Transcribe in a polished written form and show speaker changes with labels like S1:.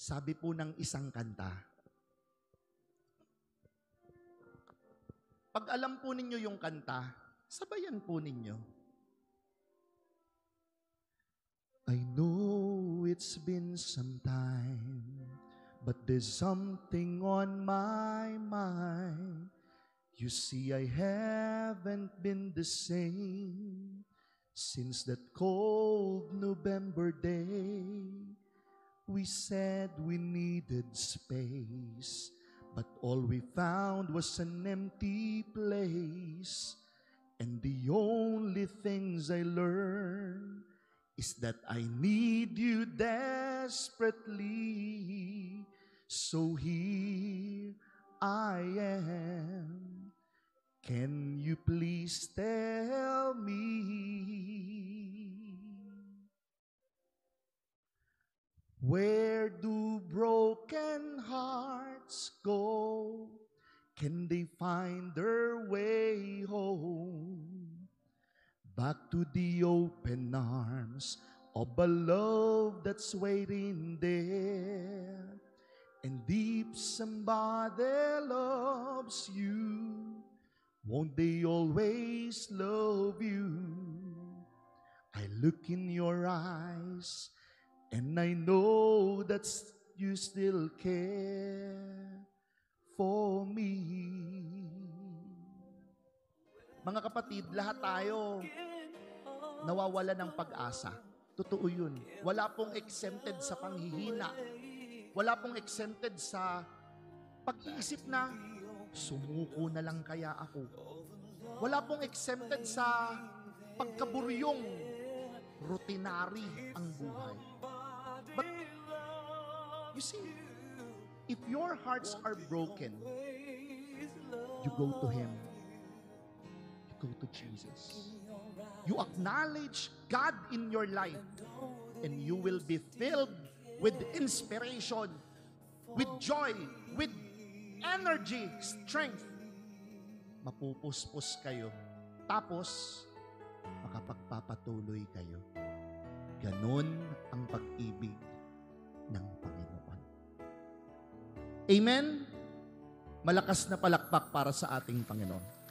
S1: Sabi po ng isang kanta, pag alam po ninyo yung kanta, sabayan po ninyo. I know it's been some time, but there's something on my mind. You see, I haven't been the same since that cold November day. We said we needed space, but all we found was an empty place. And the only things I learned is that I need you desperately. So here I am. Can you please tell me, where do broken hearts go? Can they find their way home? Back to the open arms of a love that's waiting there. And if somebody loves you, won't they always love you? I look in your eyes and I know that you still care for me. Mga kapatid, lahat tayo nawawala ng pag-asa. Totoo yun. Wala pong exempted sa panghihina. Wala pong exempted sa pag-iisip na sumuko na lang kaya ako. Wala pong exempted sa pagkaburyong routinary ang buhay. But you see, if your hearts are broken, you go to Him. You go to Jesus. You acknowledge God in your life, and you will be filled with inspiration, with joy, with energy, strength. Mapupuspos kayo. Tapos, makapagpapatuloy kayo. Ganon ang pag-ibig ng Panginoon. Amen? Malakas na palakpak para sa ating Panginoon.